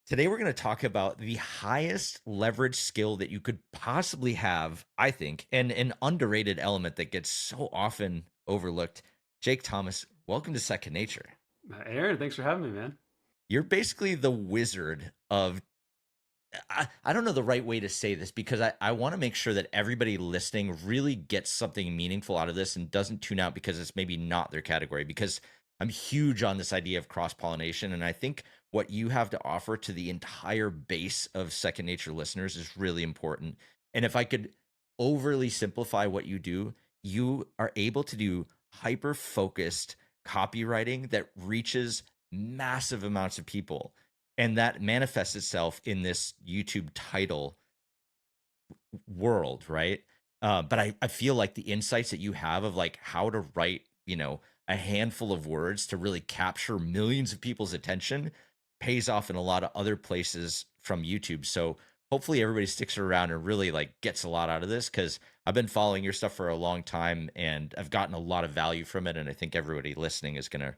Today, we're going to talk about the highest leverage skill that you could possibly have, I think, and an underrated element that gets so often overlooked. Jake Thomas, welcome to Second Nature. Aaron, thanks for having me, man. You're basically the wizard of, I don't know the right way to say this because I want to make sure that everybody listening really gets something meaningful out of this and doesn't tune out because it's maybe not their category. Because I'm huge on this idea of cross pollination. And I think what you have to offer to the entire base of Second Nature listeners is really important. And if I could overly simplify what you are able to do hyper focused copywriting that reaches massive amounts of people, and that manifests itself in this YouTube title world, right? But I feel like the insights that you have of like how to write, a handful of words to really capture millions of people's attention pays off in a lot of other places from YouTube. So hopefully everybody sticks around and really like gets a lot out of this, because I've been following your stuff for a long time and I've gotten a lot of value from it. And I think everybody listening is going to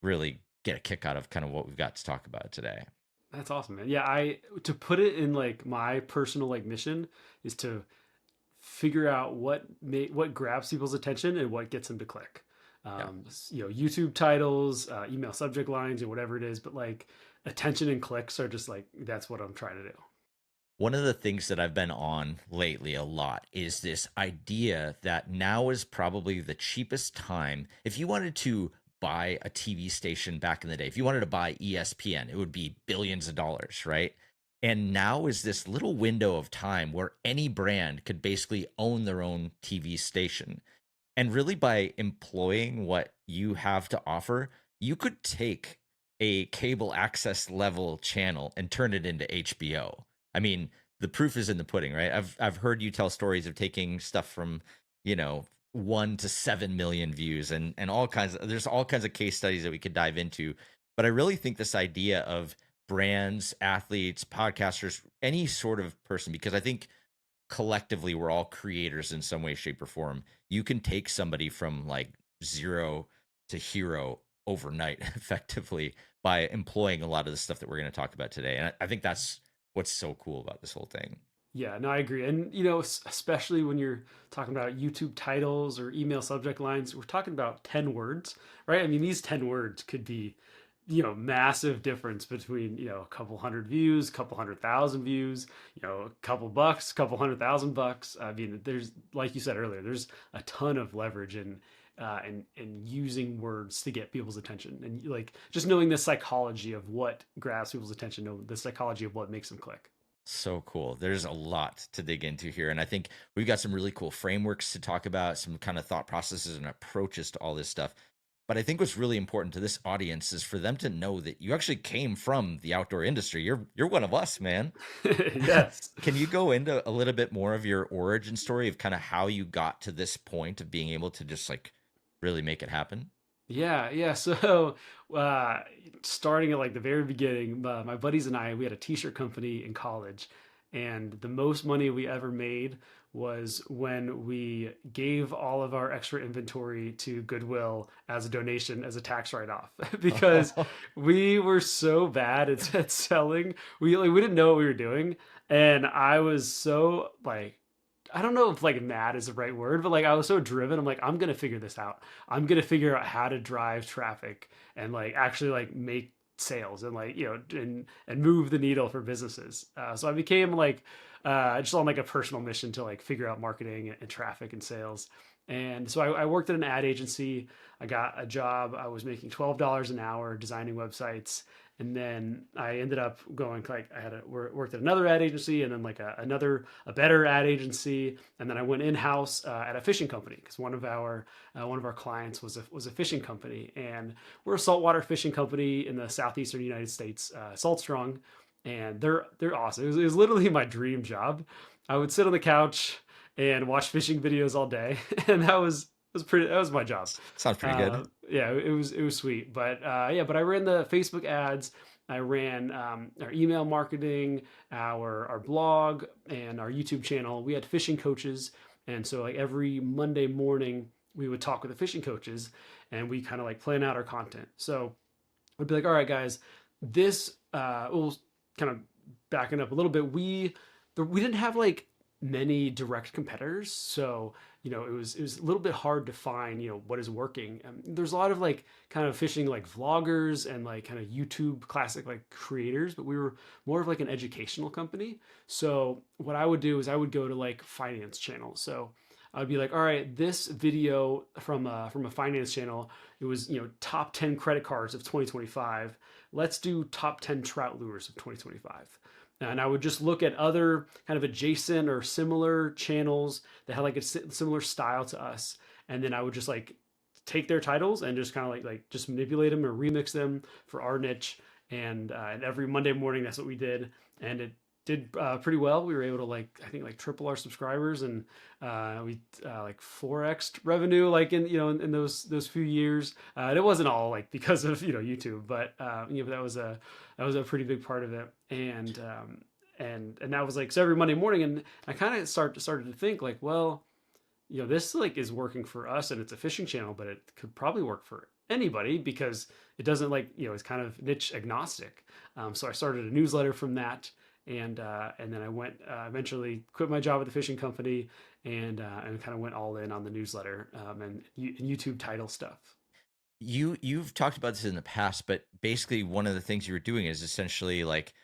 really get a kick out of kind of what we've got to talk about today. That's awesome, man. Yeah, I to put it in like my personal like mission is to figure out what grabs people's attention and what gets them to click. Yeah. YouTube titles, email subject lines, or whatever it is, but like attention and clicks are just like that's what I'm trying to do. One of the things that I've been on lately a lot is this idea that now is probably the cheapest time. If you wanted to buy a TV station back in the day, if you wanted to buy ESPN, it would be billions of dollars, right? And now is this little window of time where any brand could basically own their own TV station. And really, by employing what you have to offer, you could take a cable access level channel and turn it into HBO. I mean, the proof is in the pudding, right? I've heard you tell stories of taking stuff from, 1 to 7 million views, and all kinds of, there's all kinds of case studies that we could dive into. But I really think this idea of brands, athletes, podcasters, any sort of person, because I think collectively we're all creators in some way, shape, or form. You can take somebody from like zero to hero overnight effectively by employing a lot of the stuff that we're going to talk about today. And I think that's what's so cool about this whole thing. Yeah, no, I agree. And, especially when you're talking about YouTube titles or email subject lines, we're talking about 10 words, right? I mean, these 10 words could be, massive difference between, a couple hundred views, couple 100,000 views, a couple bucks, couple 100,000 bucks. I mean, there's, like you said earlier, there's a ton of leverage in using words to get people's attention. And like just knowing the psychology of what grabs people's attention, know the psychology of what makes them click. So cool. There's a lot to dig into here. And I think we've got some really cool frameworks to talk about, some kind of thought processes and approaches to all this stuff. But I think what's really important to this audience is for them to know that you actually came from the outdoor industry. You're one of us, man. Yes. Can you go into a little bit more of your origin story of kind of how you got to this point of being able to just like really make it happen? Yeah, yeah. So, uh, starting at like the very beginning, my buddies and I, we had a t-shirt company in college, and the most money we ever made was when we gave all of our extra inventory to Goodwill as a donation, as a tax write-off, because we were so bad at selling. We didn't know what we were doing, and I was so like I don't know if like mad is the right word, but like I was so driven. I'm like, I'm gonna figure this out. I'm gonna figure out how to drive traffic and like actually like make sales and like and move the needle for businesses. So I became like just on like a personal mission to like figure out marketing and traffic and sales. And so I worked at an ad agency. I got a job. I was making $12 an hour designing websites, and then I ended up going like worked at another ad agency, and then like a better ad agency, and then I went in house at a fishing company because one of our clients was a fishing company, and we're a saltwater fishing company in the southeastern United States, Salt Strong, and they're awesome. It was literally my dream job. I would sit on the couch and watch fishing videos all day, and that was my job. Sounds pretty good. Yeah, it was sweet. But yeah, but I ran the Facebook ads. I ran our email marketing, our blog, and our YouTube channel. We had fishing coaches, and so like every Monday morning we would talk with the fishing coaches, and we kind of like plan out our content. So we'd be like, all right, guys, this kind of backing up a little bit, we didn't have like many direct competitors, so it was a little bit hard to find what is working. There's a lot of like kind of fishing like vloggers and like kind of YouTube classic like creators, but we were more of like an educational company. So what I would do is I would go to like finance channels. So I would be like, all right, this video from a finance channel, it was top 10 credit cards of 2025. Let's do top 10 trout lures of 2025. And I would just look at other kind of adjacent or similar channels that had like a similar style to us, and then I would just like take their titles and just kind of like just manipulate them or remix them for our niche. And every Monday morning, that's what we did, and it did pretty well. We were able to like I think like triple our subscribers, and we like 4x revenue like in those few years. And it wasn't all like because of YouTube, but that was a pretty big part of it. And that was like so every Monday morning, and I kind of started to think like, well, this like is working for us and it's a fishing channel, but it could probably work for anybody because it doesn't like it's kind of niche agnostic. So I started a newsletter from that, and then I went eventually quit my job at the fishing company, and kind of went all in on the newsletter, and YouTube title stuff. You've talked about this in the past, but basically one of the things you were doing is essentially like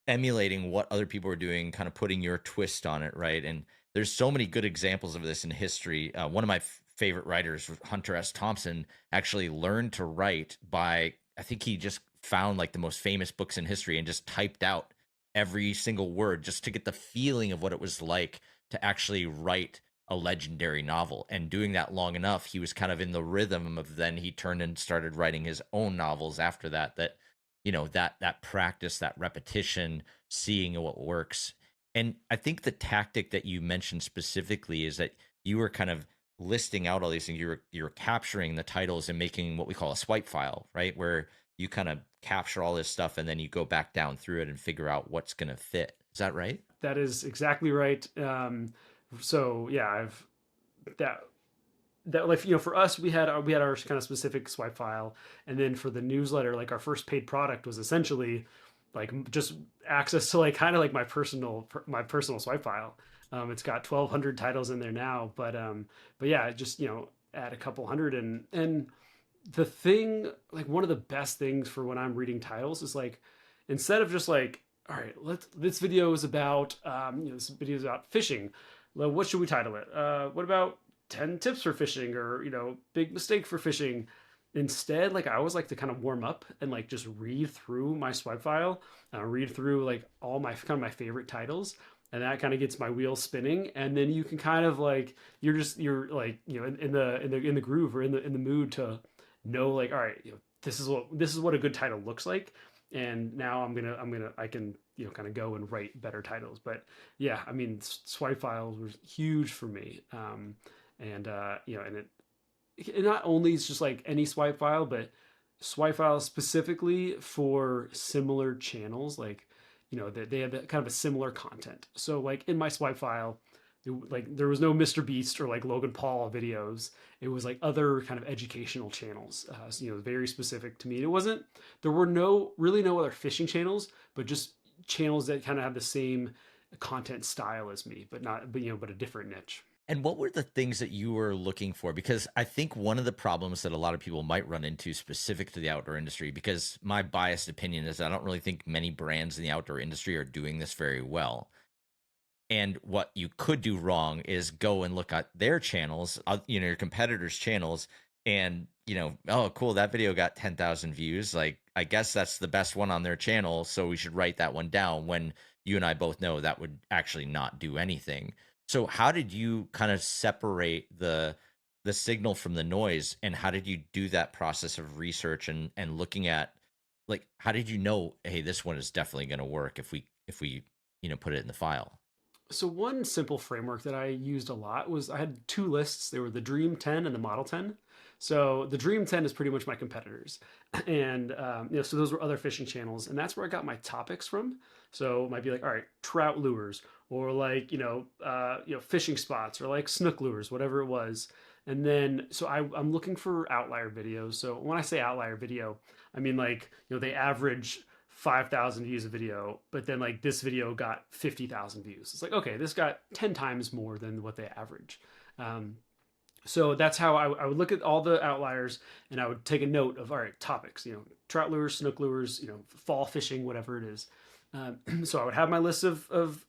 emulating what other people were doing, kind of putting your twist on it, right? And there's so many good examples of this in history. One of my favorite writers, Hunter S. Thompson, actually learned to write by, I think he just found like the most famous books in history and just typed out every single word just to get the feeling of what it was like to actually write a legendary novel. And doing that long enough, he was kind of in the rhythm of then he turned and started writing his own novels after that. That practice, that repetition, seeing what works. And I think the tactic that you mentioned specifically is that you were kind of listing out all these things. You're capturing the titles and making what we call a swipe file, right? Where you kind of capture all this stuff and then you go back down through it and figure out what's going to fit. Is that right? That is exactly right. So yeah, I've that that like for us we had our kind of specific swipe file, and then for the newsletter, like our first paid product was essentially like just access to like kind of like my personal swipe file. It's got 1,200 titles in there now, but yeah, just add a couple hundred, and the thing like one of the best things for when I'm reading titles is like instead of just like, all right, this video is about this video is about fishing. Well, what should we title it? What about 10 tips for fishing, or big mistake for fishing? Instead, like I always like to kind of warm up and like just read through my swipe file, read through like all my kind of my favorite titles, and that kind of gets my wheels spinning. And then you can kind of like you're like in the groove or in the mood to know like, all right, this is what a good title looks like. And now I can kind of go and write better titles. But yeah, I mean, swipe files was huge for me. And it not only is just like any swipe file, but swipe files specifically for similar channels, like they have kind of a similar content. So like in my swipe file, like there was no Mr. Beast or like Logan Paul videos. It was like other kind of educational channels. So, very specific to me. It wasn't. There were no other fishing channels, but just channels that kind of have the same content style as me, but a different niche. And what were the things that you were looking for? Because I think one of the problems that a lot of people might run into specific to the outdoor industry, because my biased opinion is I don't really think many brands in the outdoor industry are doing this very well. And what you could do wrong is go and look at their channels, your competitors' channels, and, oh, cool, that video got 10,000 views. Like, I guess that's the best one on their channel, so we should write that one down, when you and I both know that would actually not do anything. So how did you kind of separate the signal from the noise, and how did you do that process of research and looking at, like, how did you know, hey, this one is definitely going to work if we put it in the file? So one simple framework that I used a lot was I had two lists. They were the Dream 10 and the Model 10. So the Dream 10 is pretty much my competitors, and so those were other fishing channels, and that's where I got my topics from. So it might be like, all right, trout lures, or like fishing spots, or like snook lures, whatever it was. And then so I'm looking for outlier videos. So when I say outlier video, I mean like they average 5,000 views a video, but then like this video got 50,000 views. It's like, okay, this got 10 times more than what they average. Um, so that's how I would look at all the outliers, and I would take a note of, all right, topics, trout lures, snook lures, fall fishing, whatever it is. So I would have my list of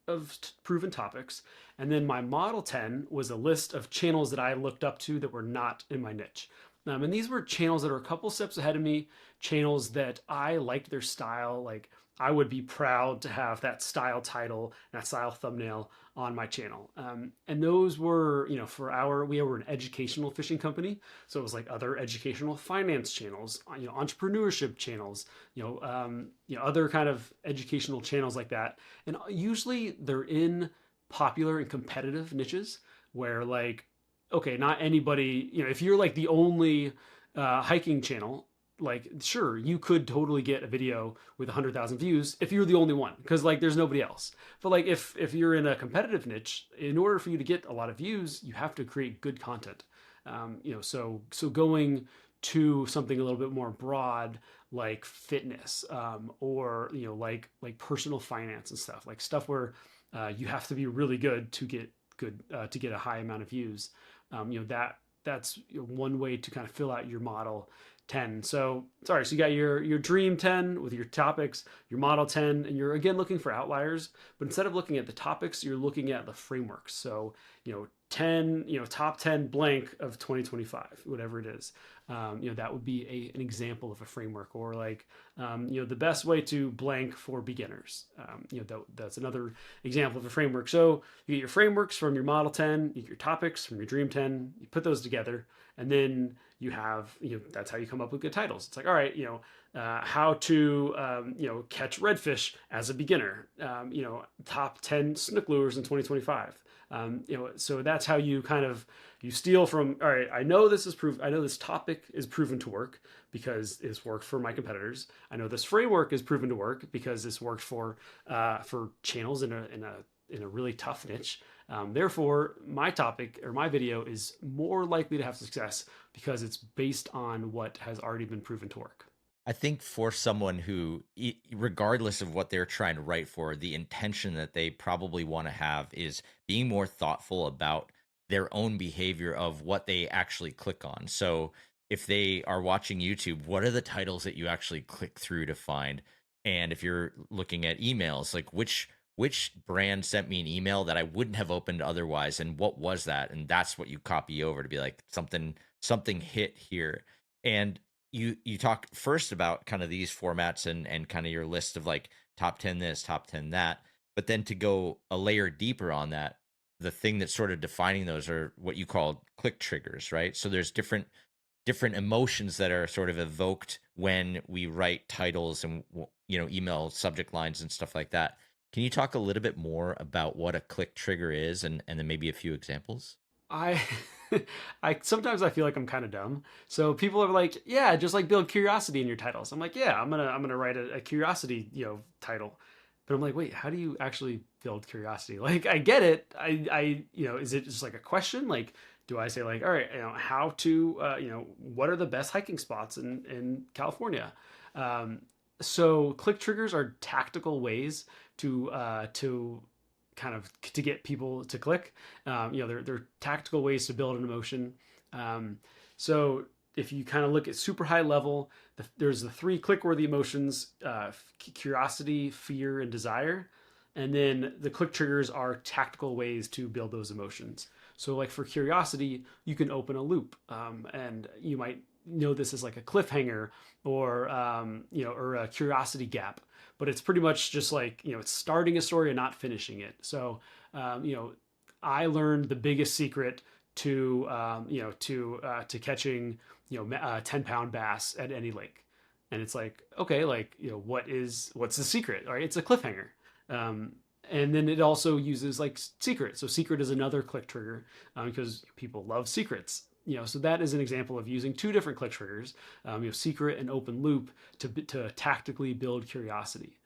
proven topics. And then my Model 10 was a list of channels that I looked up to that were not in my niche. And these were channels that are a couple steps ahead of me, channels that I liked their style. Like I would be proud to have that style title, that style thumbnail on my channel. And those were, we were an educational fishing company. So it was like other educational finance channels, entrepreneurship channels, other kind of educational channels like that. And usually they're in popular and competitive niches where like, okay, not anybody, if you're like the only hiking channel, like sure you could totally get a video with 100,000 views if you're the only one because like there's nobody else. But like if you're in a competitive niche, in order for you to get a lot of views you have to create good content. So going to something a little bit more broad like fitness, or like personal finance and stuff, like stuff where you have to be really good to get a high amount of views. That's one way to kind of fill out your model 10. So sorry, so you got your dream 10 with your topics, your model 10, and you're again looking for outliers, but instead of looking at the topics, you're looking at the frameworks. So 10, top 10 blank of 2025, whatever it is. That would be an example of a framework, or like the best way to blank for beginners. That's another example of a framework. So you get your frameworks from your model 10, you get your topics from your dream 10, you put those together, and then you have, that's how you come up with good titles. It's like, all right, how to, catch redfish as a beginner, top 10 snook lures in 2025. So that's how you kind of, you steal from, all right, I know this topic is proven to work because it's worked for my competitors. I know this framework is proven to work because this worked for channels in a really tough niche. Therefore, my topic or my video is more likely to have success because it's based on what has already been proven to work. I think for someone who, regardless of what they're trying to write for, the intention that they probably want to have is being more thoughtful about their own behavior of what they actually click on. So if they are watching YouTube, what are the titles that you actually click through to find? And if you're looking at emails, like which brand sent me an email that I wouldn't have opened otherwise, and what was that? And that's what you copy over to be like something hit here. And you talk first about kind of these formats and kind of your list of like top 10 this, top 10 that, but then to go a layer deeper on that, the thing that's sort of defining those are what you call click triggers, right? So there's different emotions that are sort of evoked when we write titles and email subject lines and stuff like that. Can you talk a little bit more about what a click trigger is, and then maybe a few examples? I I sometimes I feel like I'm kind of dumb. So people are like, yeah, just like build curiosity in your titles. I'm like, yeah, I'm gonna write a curiosity title. But I'm like, wait, how do you actually build curiosity? Like, I get it. Is it just like a question? Like, do I say like, all right, how to, what are the best hiking spots in California? Um, so click triggers are tactical ways to kind of to get people to click. They're tactical ways to build an emotion. So if you kind of look at super high level, there's the three click-worthy emotions: curiosity, fear, and desire. And then the click triggers are tactical ways to build those emotions. So, like for curiosity, you can open a loop, and you might know this as like a cliffhanger, or a curiosity gap. But it's pretty much just like it's starting a story and not finishing it. So, I learned the biggest secret to catching 10-pound bass at any lake. And it's like, okay, like what's the secret? All right, it's a cliffhanger. um, and then it also uses like secret. So secret is another click trigger, because people love secrets. So that is an example of using two different click triggers, secret and open loop, to tactically build curiosity.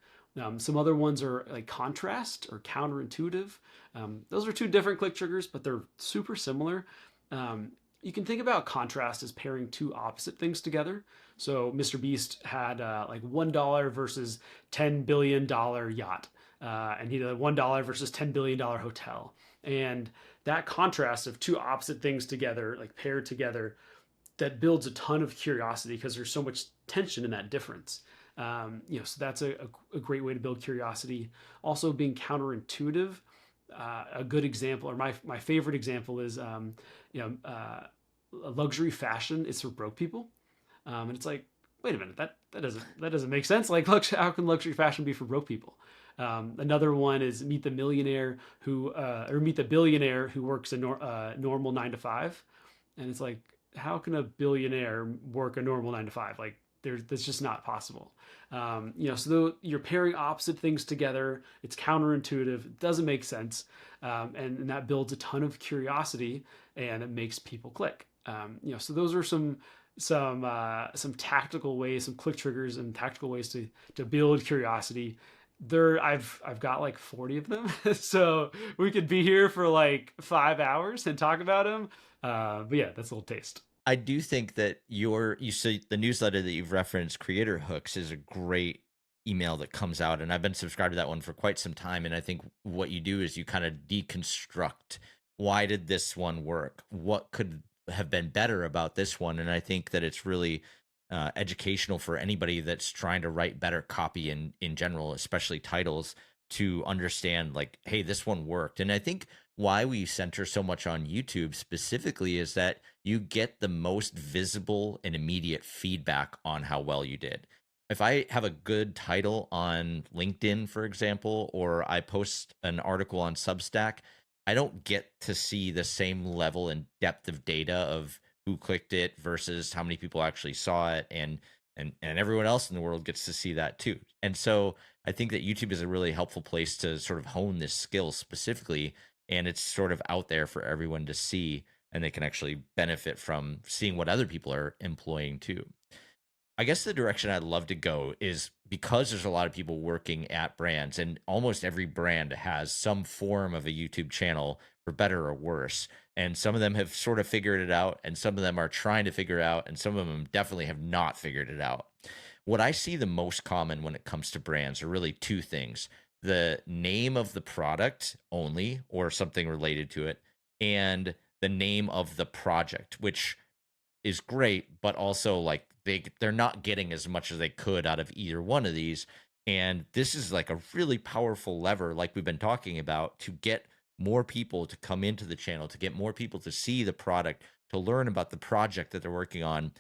Some other ones are like contrast or counterintuitive. Those are two different click triggers, but they're super similar. You can think about contrast as pairing two opposite things together. So Mr. Beast had like $1 versus $10 billion yacht, and he did $1 versus $10 billion hotel. And that contrast of two opposite things together, like paired together, that builds a ton of curiosity because there's so much tension in that difference. So that's a great way to build curiosity. Also, being counterintuitive. A good example, or my favorite example, is you know luxury fashion is for broke people, and it's like, wait a minute, that doesn't make sense. Like, how can luxury fashion be for broke people? Another one is meet the millionaire who, or meet the billionaire who works a normal 9 to 5, and it's like, how can a billionaire work a normal 9 to 5? Like, that's just not possible. So you're pairing opposite things together. It's counterintuitive. It doesn't make sense, and that builds a ton of curiosity, and it makes people click. So those are some tactical ways, some click triggers, and tactical ways to build curiosity. I've got like 40 of them, so we could be here for like 5 hours and talk about them. But yeah, that's a little taste. I do think that you say the newsletter that you've referenced, Creator Hooks, is a great email that comes out, and I've been subscribed to that one for quite some time. And I think what you do is you kind of deconstruct, why did this one work? What could have been better about this one? And I think that it's really educational for anybody that's trying to write better copy in general, especially titles, to understand like, hey, this one worked. And I think why we center so much on YouTube specifically is that you get the most visible and immediate feedback on how well you did. If I have a good title on LinkedIn, for example, or I post an article on Substack, I don't get to see the same level and depth of data of who clicked it versus how many people actually saw it, and everyone else in the world gets to see that too. And so I think that YouTube is a really helpful place to sort of hone this skill specifically, and it's sort of out there for everyone to see, and they can actually benefit from seeing what other people are employing too. I guess the direction I'd love to go is because there's a lot of people working at brands, and almost every brand has some form of a YouTube channel, for better or worse. And some of them have sort of figured it out, and some of them are trying to figure it out, and some of them definitely have not figured it out. What I see the most common when it comes to brands are really two things: the name of the product only, or something related to it, and the name of the project, which is great, but also like they're not getting as much as they could out of either one of these. And this is like a really powerful lever, like we've been talking about, to get more people to come into the channel, to get more people to see the product, to learn about the project that they're working on,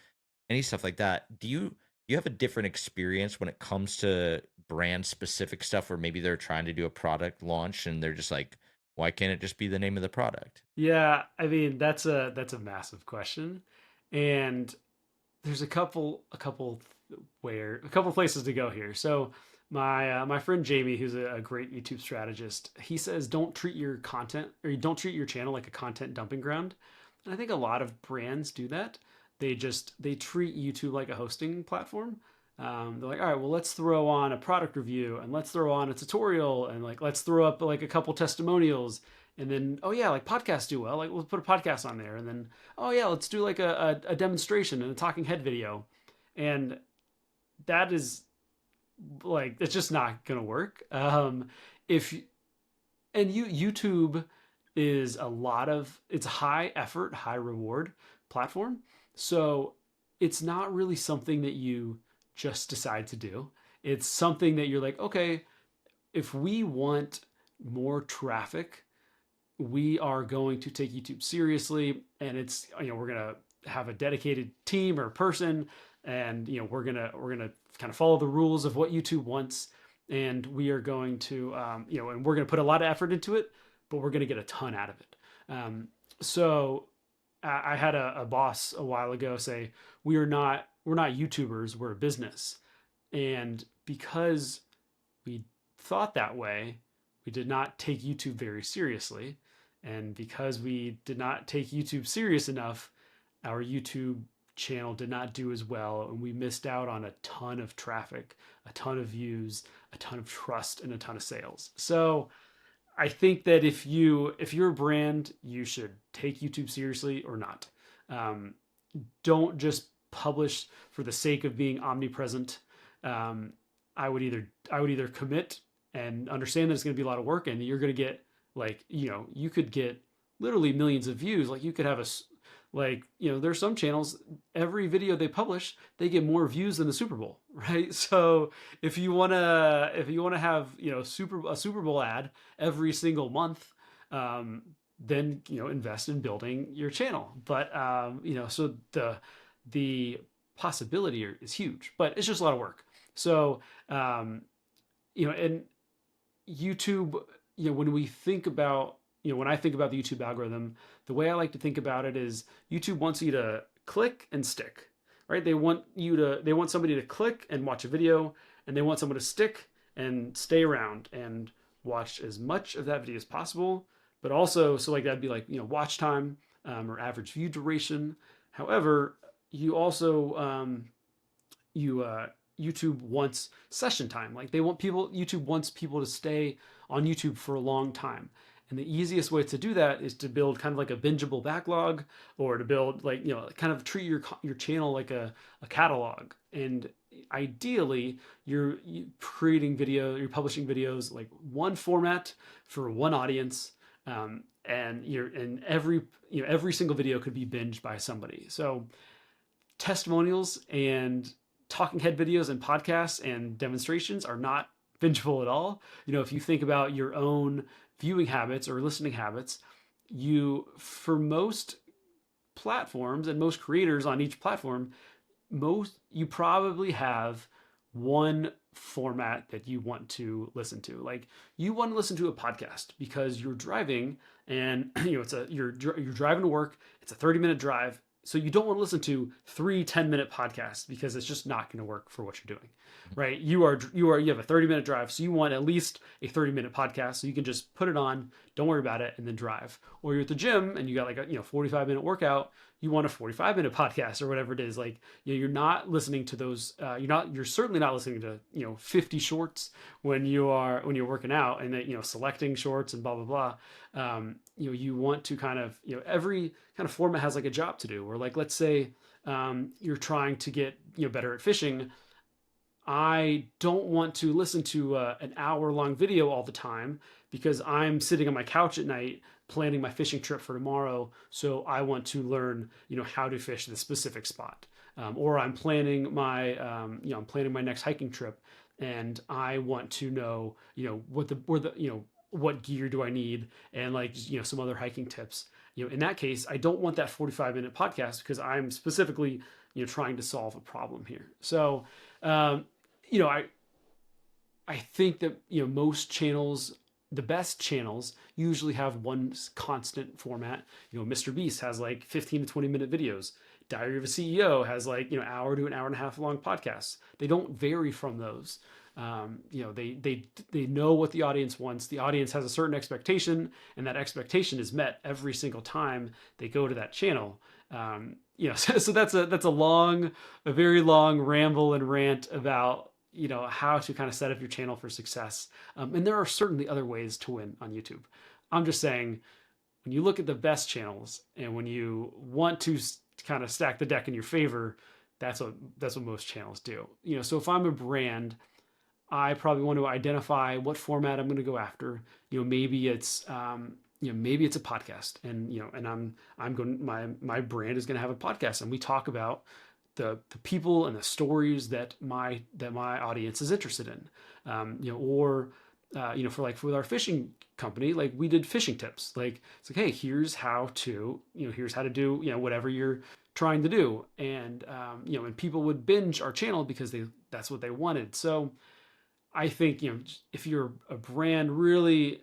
any stuff like that. Do you have a different experience when it comes to brand specific stuff, where maybe they're trying to do a product launch and they're just like, why can't it just be the name of the product? Yeah, I mean, that's a massive question, and there's a couple places to go here. So my friend Jamie, who's a great YouTube strategist, he says don't treat your content, or you don't treat your channel like a content dumping ground. And I think a lot of brands do that. They treat YouTube like a hosting platform. They're like, all right, well, let's throw on a product review, and let's throw on a tutorial, and like let's throw up like a couple testimonials, and then, oh yeah, like podcasts do well, like we'll put a podcast on there, and then, oh yeah, let's do like a demonstration and a talking head video. And that is, like, it's just not gonna work. If and YouTube is it's high effort, high reward platform. So it's not really something that you just decide to do. It's something that you're like, okay, if we want more traffic, we are going to take YouTube seriously, and we're gonna have a dedicated team or person, and we're gonna kind of follow the rules of what YouTube wants, and we are going to and we're gonna put a lot of effort into it, but we're gonna get a ton out of it. So I had a boss a while ago say, we're not YouTubers, we're a business, and because we thought that way, we did not take YouTube very seriously. And because we did not take YouTube serious enough, our YouTube channel did not do as well. And we missed out on a ton of traffic, a ton of views, a ton of trust, and a ton of sales. So I think that if you're a brand, you should take YouTube seriously or not. Um, don't just publish for the sake of being omnipresent. Um, I would either commit and understand that it's going to be a lot of work, and you're going to get, like, you could get literally millions of views. Like, you could have like, there's some channels, every video they publish, they get more views than the Super Bowl, right? So if you want to have, a Super Bowl ad every single month, um, then, invest in building your channel. But so the possibility is huge, but it's just a lot of work. So um, and YouTube, when we think about, when I think about the YouTube algorithm, the way I like to think about it is YouTube wants you to click and stick, right? They want somebody to click and watch a video, and they want someone to stick and stay around and watch as much of that video as possible. But also, so like that'd be like, watch time, or average view duration. However, you also, you YouTube wants session time. Like, YouTube wants people to stay on YouTube for a long time. And the easiest way to do that is to build kind of like a bingeable backlog, or to build, like, kind of treat your channel like a catalog. And ideally, you're publishing videos, like one format for one audience. And every single video could be binged by somebody. So testimonials and talking head videos and podcasts and demonstrations are not bingeable at all. If you think about your own viewing habits or listening habits, for most platforms and most creators on each platform, you probably have one format that you want to listen to. Like, you want to listen to a podcast because you're driving, and you're driving to work. It's a 30-minute drive, so you don't want to listen to three 10-minute podcasts, because it's just not going to work for what you're doing, right? You have a 30-minute drive, so you want at least a 30-minute podcast, so you can just put it on, don't worry about it, and then drive. Or you're at the gym and you got like a 45-minute workout, you want a 45-minute podcast or whatever it is. Like, you're not listening to those. You're certainly not listening to 50 shorts when you're working out, and selecting shorts and blah blah blah. You want to kind of, every kind of format has like a job to do. Or, like, let's say you're trying to get better at fishing. I don't want to listen to an hour-long video all the time, because I'm sitting on my couch at night planning my fishing trip for tomorrow. So I want to learn, how to fish this specific spot. Or I'm planning my next hiking trip, and I want to know, what gear do I need, and, like, some other hiking tips. In that case, I don't want that 45-minute podcast, because I'm specifically, trying to solve a problem here. So, um, you know, I I think that most channels, the best channels, usually have one constant format. Mr. Beast has like 15 to 20-minute videos. Diary of a CEO has like hour to an hour and a half long podcasts. They don't vary from those. They know what the audience wants. The audience has a certain expectation, and that expectation is met every single time they go to that channel. So that's a very long ramble and rant about how to kind of set up your channel for success. And there are certainly other ways to win on YouTube. I'm just saying, when you look at the best channels and when you want to kind of stack the deck in your favor, that's what most channels do. So if I'm a brand, I probably want to identify what format I'm going to go after. Maybe it's a podcast, and I'm going, my brand is going to have a podcast, and we talk about the people and the stories that my audience is interested in. For our fishing company, like, we did fishing tips. Like, it's like, hey, here's how to do whatever you're trying to do. And people would binge our channel because that's what they wanted. So I think, if you're a brand, really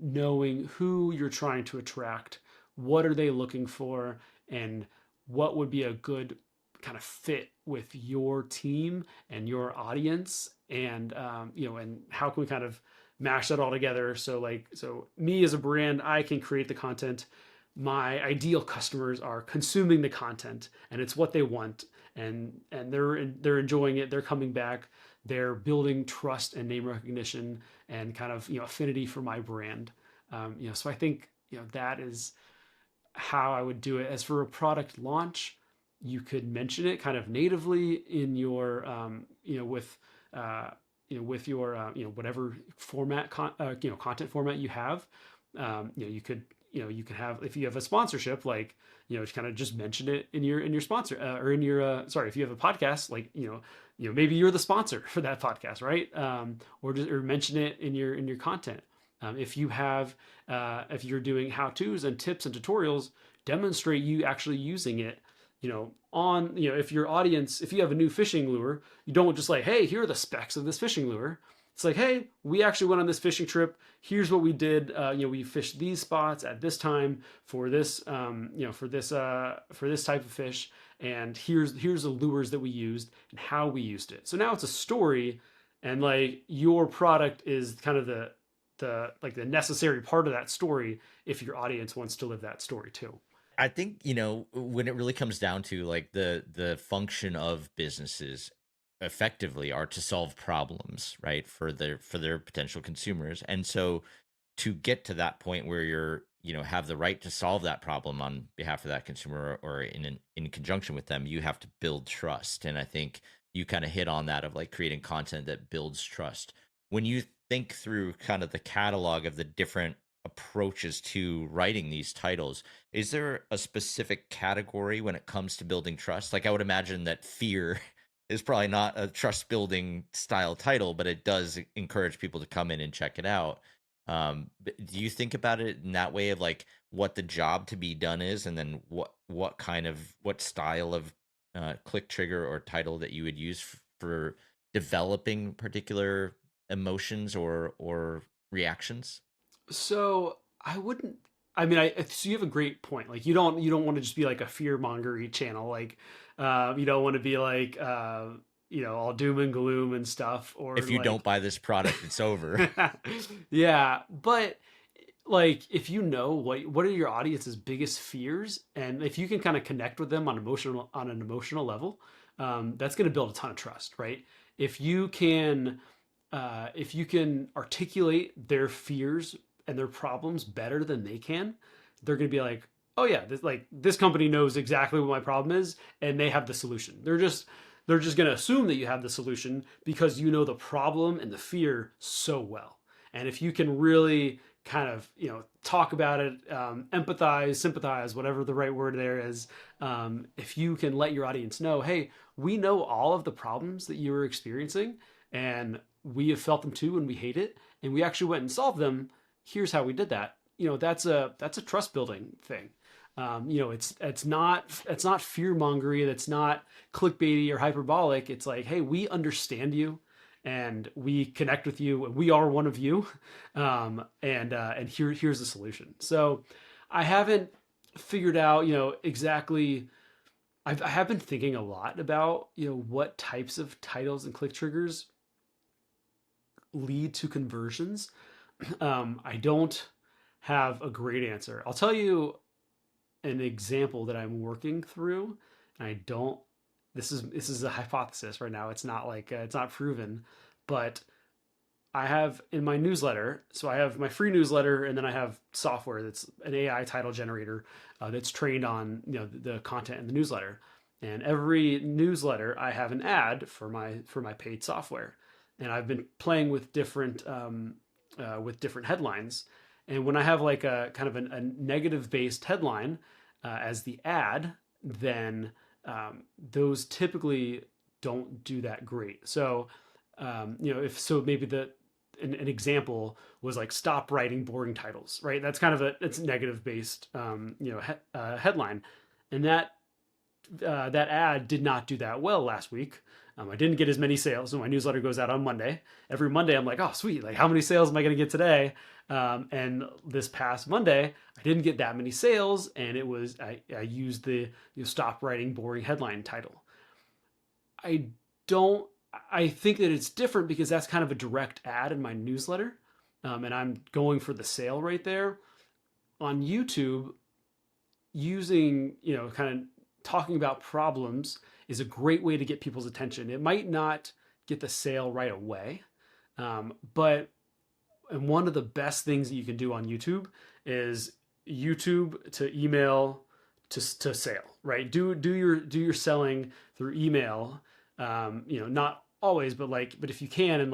knowing who you're trying to attract, what are they looking for, and what would be a good kind of fit with your team and your audience, and and how can we kind of mash that all together. So me as a brand, I can create the content. My ideal customers are consuming the content, and it's what they want, and they're enjoying it. They're coming back. They're building trust and name recognition and kind of affinity for my brand. So I think that is how I would do it. As for a product launch, you could mention it kind of natively in your, uh, with your, whatever content format you have. You could, you can have, if you have a sponsorship, like, kind of just mention it in your sponsor, or in your, sorry, if you have a podcast, like, maybe you're the sponsor for that podcast, right? Or mention it in your content. If you're doing how to's and tips and tutorials, demonstrate you actually using it. If your audience, if you have a new fishing lure, you don't just like, hey, here are the specs of this fishing lure. It's like, hey, we actually went on this fishing trip. Here's what we did. We fished these spots at this time for this, for this type of fish, and here's the lures that we used and how we used it. So now it's a story, and like your product is kind of the necessary part of that story if your audience wants to live that story too. I think, when it really comes down to like the function of businesses effectively are to solve problems, right? For their potential consumers. And so to get to that point where have the right to solve that problem on behalf of that consumer, or in conjunction with them, you have to build trust. And I think you kind of hit on that, of like creating content that builds trust. When you think through kind of the catalog of the different approaches to writing these titles, is there a specific category when it comes to building trust? Like, I would imagine that fear is probably not a trust building style title, but it does encourage people to come in and check it out. Do you think about it in that way, of like what the job to be done is, and then what style of click trigger or title that you would use for developing particular emotions or reactions? So I wouldn't. I mean, so you have a great point. Like you don't want to just be like a fear mongery channel. Like you don't want to be like all doom and gloom and stuff, or If you don't like buy this product, it's over. yeah. But like if you know what are your audience's biggest fears, and if you can kind of connect with them on an emotional level, that's going to build a ton of trust, right? If you can articulate their fears and their problems better than they can, they're going to be like, oh yeah, this company knows exactly what my problem is, and they have the solution. They're just going to assume that you have the solution because you know the problem and the fear so well. And if you can really kind of talk about it, empathize, sympathize, whatever the right word there is, if you can let your audience know, hey, we know all of the problems that you are experiencing, and we have felt them too, and we hate it, and we actually went and solved them. Here's how we did that. That's a trust building thing. It's not fear mongery. That's not clickbaity or hyperbolic. It's like, hey, we understand you, and we connect with you, and we are one of you, and here's the solution. So I haven't figured out exactly. I have been thinking a lot about what types of titles and click triggers lead to conversions. I don't have a great answer. I'll tell you an example that I'm working through. And I don't. This is a hypothesis right now. It's not like it's not proven, but I have in my newsletter. So I have my free newsletter, and then I have software that's an AI title generator that's trained on the content in the newsletter. And every newsletter, I have an ad for my paid software, and I've been playing with different headlines. And when I have like a kind of a negative based headline as the ad, then those typically don't do that great. So if so, maybe an example was like stop writing boring titles, right? That's kind of it's negative based headline, and that ad did not do that well last week. I didn't get as many sales. So my newsletter goes out on Monday. Every Monday, I'm like, oh, sweet. Like, how many sales am I going to get today? And this past Monday, I didn't get that many sales. And I used the stop writing boring headline title. I don't, I think that it's different because that's kind of a direct ad in my newsletter. And I'm going for the sale right there. On YouTube, using, kind of talking about problems is a great way to get people's attention. It might not get the sale right away, but and one of the best things that you can do on YouTube is YouTube to email to sale, right? Do your selling through email. Not always, but but if you can, and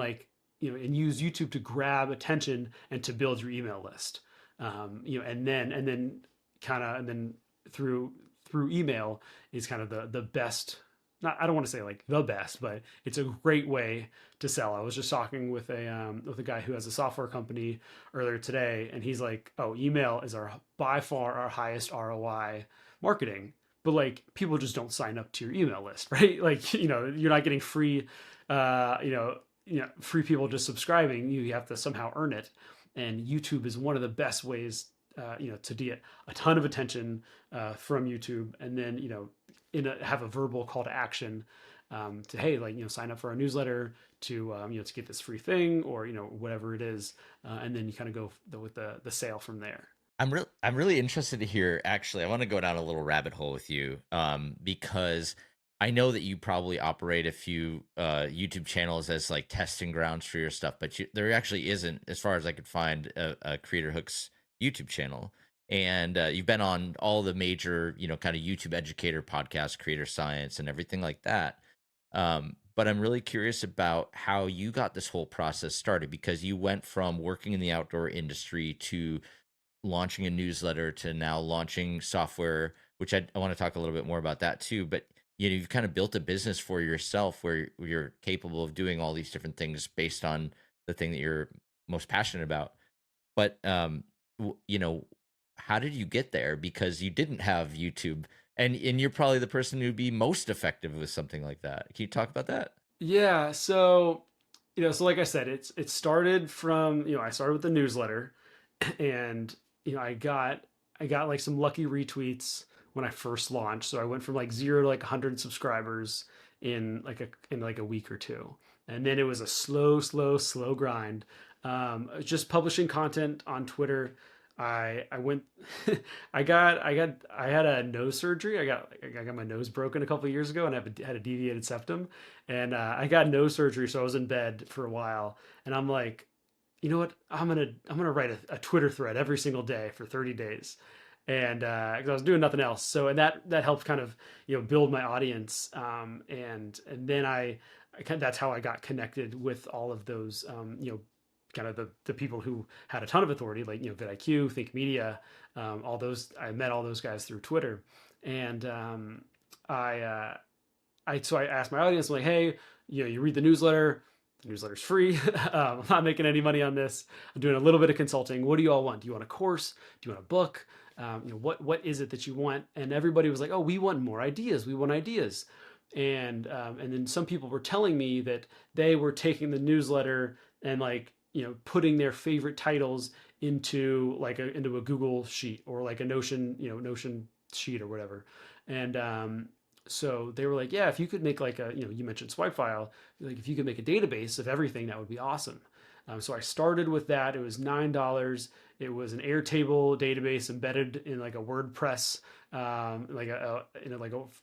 and use YouTube to grab attention and to build your email list. And then through email is kind of the best. Not, I don't want to say like the best, but it's a great way to sell. I was just talking with a guy who has a software company earlier today, and he's like, "Oh, email is our by far our highest ROI marketing." But like people just don't sign up to your email list, right? Like you're not getting free, free people just subscribing. You have to somehow earn it, and YouTube is one of the best ways, to get a ton of attention from YouTube, and then have a verbal call to action, to, hey, sign up for our newsletter to get this free thing, or whatever it is, and then you kind of go with the sale from there. I'm really interested to hear. Actually, I want to go down a little rabbit hole with you, because I know that you probably operate a few YouTube channels as like testing grounds for your stuff, but there actually isn't, as far as I could find, a Creator Hooks YouTube channel. And you've been on all the major, kind of YouTube educator podcasts, Creator Science, and everything like that. But I'm really curious about how you got this whole process started, because you went from working in the outdoor industry to launching a newsletter to now launching software, which I want to talk a little bit more about that too. But you've kind of built a business for yourself where you're capable of doing all these different things based on the thing that you're most passionate about. But w- you know, how did you get there? Because you didn't have YouTube, and you're probably the person who'd be most effective with something like that. Can you talk about that? Yeah, so like I said, it started from, I started with the newsletter, and I got like some lucky retweets when I first launched. So I went from like 0 to like 100 subscribers in like a week or two. And then it was a slow grind. Just publishing content on Twitter. I went I had a nose surgery. I got my nose broken a couple of years ago, and I had a deviated septum, and I got nose surgery, so I was in bed for a while, and I'm like, you know what? I'm gonna write a Twitter thread every single day for 30 days, and 'cause I was doing nothing else. So, and that helped kind of build my audience, and then that's how I got connected with all of those, kind of the people who had a ton of authority, like vidIQ, Think Media, all those. I met all those guys through Twitter, and I I asked my audience, I'm like, hey, you read the newsletter. The newsletter's free. I'm not making any money on this. I'm doing a little bit of consulting. What do you all want? Do you want a course? Do you want a book? What is it that you want? And everybody was like, oh, we want more ideas. We want ideas. And then some people were telling me that they were taking the newsletter and putting their favorite titles into a Google sheet, or like a Notion sheet or whatever. And so they were like, yeah, if you could make like you mentioned swipe file, like if you could make a database of everything, that would be awesome. So I started with that. It was $9. It was an Airtable database embedded in like a WordPress, like a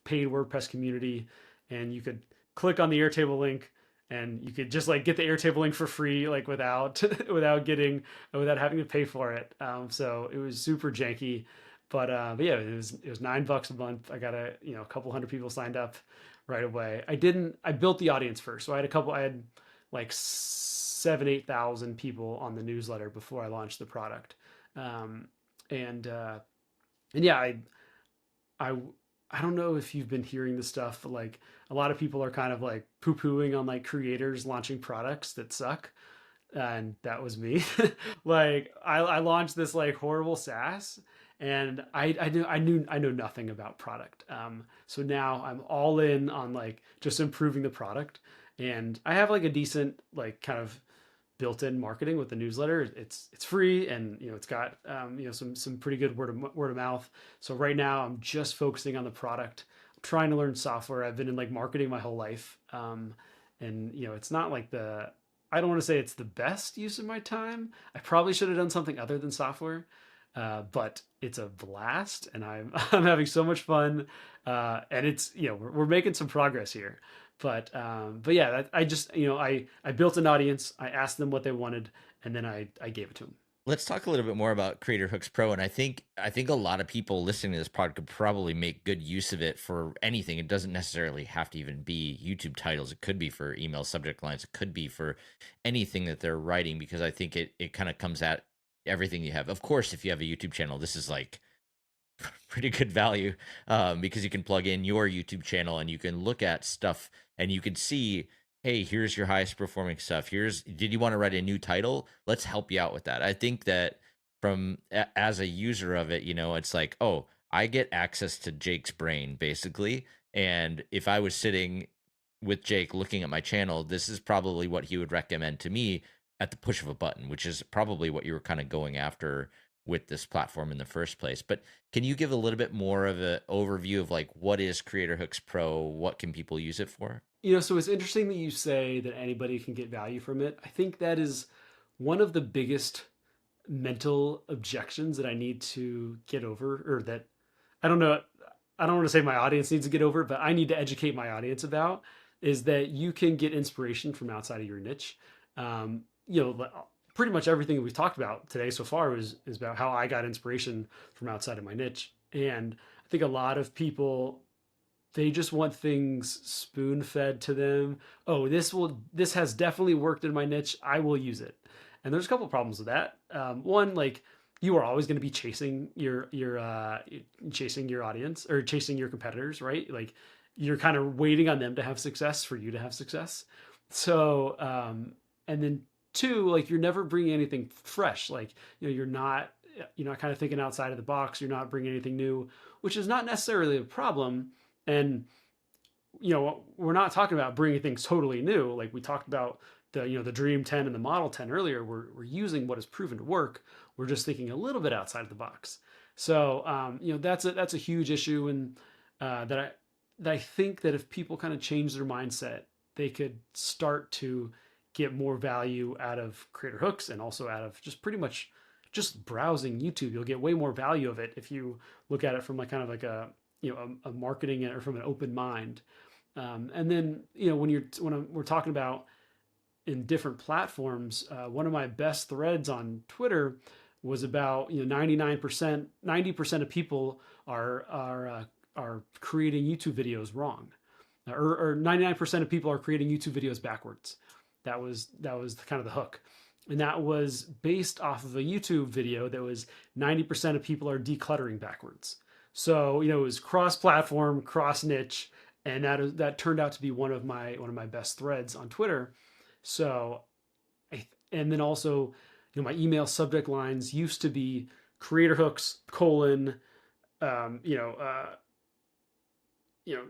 paid WordPress community, and you could click on the Airtable link, and you could just like get the Airtable link for free, like without without having to pay for it. So it was super janky, but yeah, it was $9 a month. I got a couple hundred people signed up right away. I built the audience first, so I had like 7-8 thousand people on the newsletter before I launched the product. um, and yeah, I I don't know if you've been hearing this stuff, but like a lot of people are kind of like poo pooing on like creators launching products that suck, and that was me. Like I launched this like horrible SaaS, and I know nothing about product. So now I'm all in on like just improving the product, and I have like a decent like kind of built-in marketing with the newsletter. It's free, and it's got some pretty good word of mouth. So right now I'm just focusing on the product. I'm trying to learn software. I've been in like marketing my whole life, and it's not like the I don't want to say it's the best use of my time. I probably should have done something other than software, but it's a blast, and I'm I'm having so much fun, and it's we're making some progress here. But yeah, I just I built an audience. I asked them what they wanted, and then I gave it to them. Let's talk a little bit more about Creator Hooks Pro, and I think a lot of people listening to this pod could probably make good use of it for anything. It doesn't necessarily have to even be YouTube titles. It could be for email subject lines. It could be for anything that they're writing, because I think it kind of comes at everything you have. Of course, if you have a YouTube channel, this is like pretty good value, because you can plug in your YouTube channel and you can look at stuff and you can see, hey, here's your highest performing stuff. Did you want to write a new title? Let's help you out with that. I think that as a user of it, it's like, oh, I get access to Jake's brain basically. And if I was sitting with Jake looking at my channel, this is probably what he would recommend to me at the push of a button, which is probably what you were kind of going after with this platform in the first place. But can you give a little bit more of an overview of like what is Creator Hooks Pro? What can people use it for? So it's interesting that you say that anybody can get value from it. I think that is one of the biggest mental objections that I need to get over, or that I don't know, I don't want to say my audience needs to get over, but I need to educate my audience about, is that you can get inspiration from outside of your niche. Um, pretty much everything that we've talked about today so far is about how I got inspiration from outside of my niche. And I think a lot of people, they just want things spoon fed to them. Oh, this has definitely worked in my niche. I will use it. And there's a couple problems with that. One, like, you are always going to be chasing your audience or chasing your competitors, right? Like, you're kind of waiting on them to have success for you to have success. So, and then two, like, you're never bringing anything fresh. Like, you're not kind of thinking outside of the box. You're not bringing anything new, which is not necessarily a problem. And we're not talking about bringing things totally new. Like we talked about the Dream 10 and the Model 10 earlier. We're using what has proven to work. We're just thinking a little bit outside of the box. So that's a huge issue, and that I think that if people kind of change their mindset, they could start to get more value out of Creator Hooks and also out of just pretty much just browsing YouTube. You'll get way more value of it if you look at it from like kind of like a marketing or from an open mind. And then we're talking about in different platforms, one of my best threads on Twitter was about 99% 90% of people are creating YouTube videos wrong, or 99% of people are creating YouTube videos backwards. That was kind of the hook. And that was based off of a YouTube video that was 90% of people are decluttering backwards. So it was cross-platform, cross-niche, and that turned out to be one of my best threads on Twitter. So, and then also, my email subject lines used to be creator hooks colon, um, you know, uh, you know,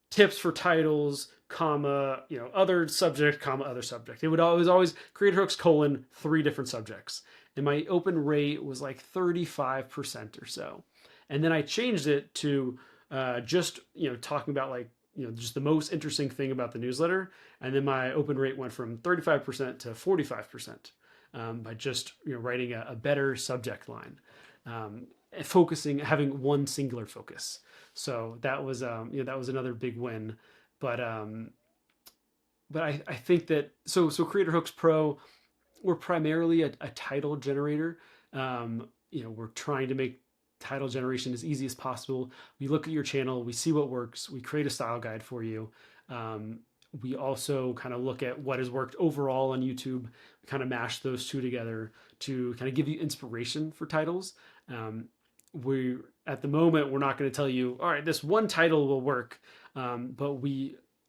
tips for titles, comma, other subject, comma, other subject. It was always creator hooks colon three different subjects, and my open rate was like 35% or so. And then I changed it to just talking about like just the most interesting thing about the newsletter, and then my open rate went from 35% to 45%, by just writing a better subject line, having one singular focus. So that was another big win. But um, but I think that Creator Hooks Pro, we're primarily a title generator. We're trying to make title generation as easy as possible. We look at your channel, we see what works, we create a style guide for you. Um, we also kind of look at what has worked overall on YouTube. We kind of mash those two together to kind of give you inspiration for titles. Um, we At the moment, we're not going to tell you, all right, this one title will work, but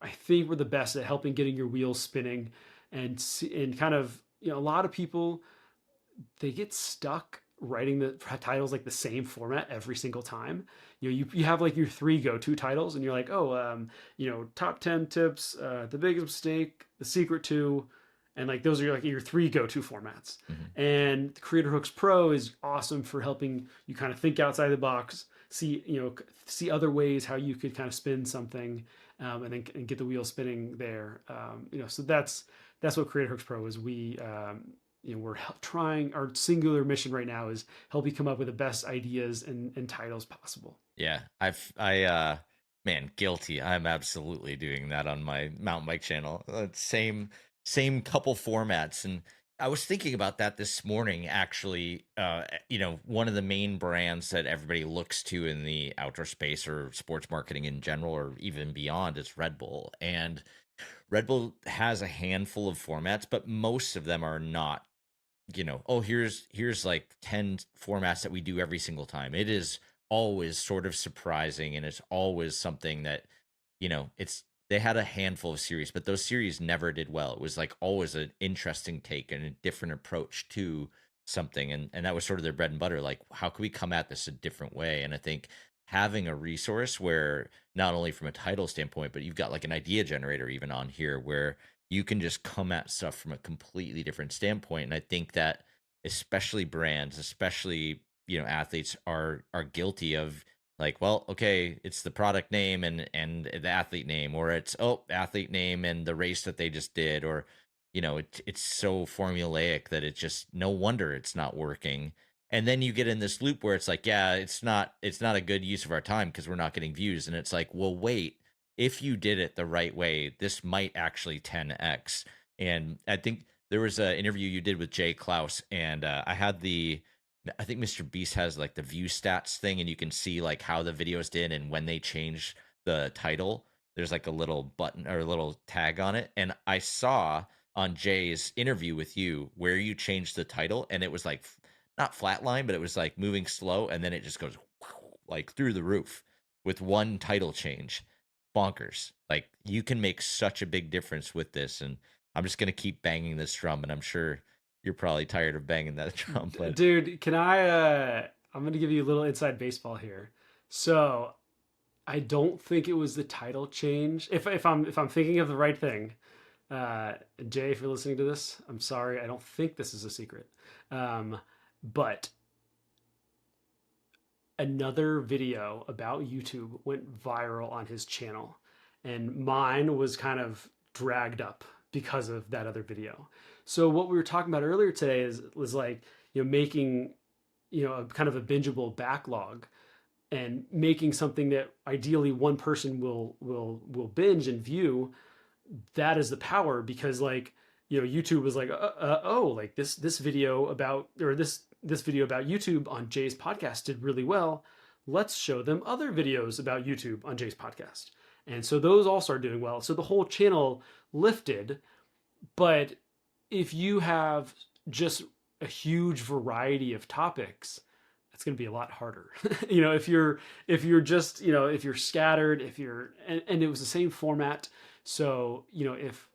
I think we're the best at helping getting your wheels spinning, and kind of a lot of people, they get stuck writing the titles like the same format every single time. You have like your three go-to titles, and you're like, oh, top 10 tips, the biggest mistake, the secret to, and like those are like your three go-to formats. Mhm. And Creator Hooks Pro is awesome for helping you kind of think outside the box, see other ways how you could kind of spin something, and get the wheel spinning there. So that's what Creator Hooks Pro is. We're trying, our singular mission right now is help you come up with the best ideas and titles possible. Yeah, man, guilty. I'm absolutely doing that on my mountain bike channel. Same couple formats, and I was thinking about that this morning, actually. One of the main brands that everybody looks to in the outdoor space or sports marketing in general, or even beyond, is Red Bull. And Red Bull has a handful of formats, but most of them are not, oh, here's like 10 formats that we do every single time. It is always sort of surprising, and it's always something that, it's they had a handful of series, but those series never did well. It was like always an interesting take and a different approach to something. And that was sort of their bread and butter. Like, how can we come at this a different way? And I think having a resource where not only from a title standpoint, but you've got like an idea generator even on here where you can just come at stuff from a completely different standpoint. And I think that especially brands, especially, athletes are guilty of, like, well, okay, it's the product name and the athlete name, or it's, oh, athlete name and the race that they just did, or it's so formulaic that it's just no wonder it's not working. And then you get in this loop where it's like, yeah, it's not a good use of our time because we're not getting views. And it's like, well, wait, if you did it the right way, this might actually 10x. And I think there was an interview you did with Jay Klaus, and I think Mr. Beast has like the view stats thing, and you can see like how the videos did and when they changed the title. There's like a little button or a little tag on it. And I saw on Jay's interview with you where you changed the title, and it was like not flatline, but it was like moving slow, and then it just goes like through the roof with one title change. Bonkers. Like, you can make such a big difference with this. And I'm just gonna keep banging this drum, and I'm sure you're probably tired of banging that drum, but Dude, can I'm going to give you a little inside baseball here. So, I don't think it was the title change. If I'm thinking of the right thing, uh, Jay, if you're listening to this, I'm sorry. I don't think this is a secret. Um, but another video about YouTube went viral on his channel, and mine was kind of dragged up because of that other video. So what we were talking about earlier today was like, making, a kind of a bingeable backlog, and making something that ideally one person will binge and view. That is the power, because like, YouTube was like, oh, like this video about, or this video about YouTube on Jay's podcast did really well. Let's show them other videos about YouTube on Jay's podcast. And so those all started doing well. So the whole channel lifted. But if you have just a huge variety of topics, it's going to be a lot harder. If you're just, if you're scattered, if you're, and it was the same format. So, if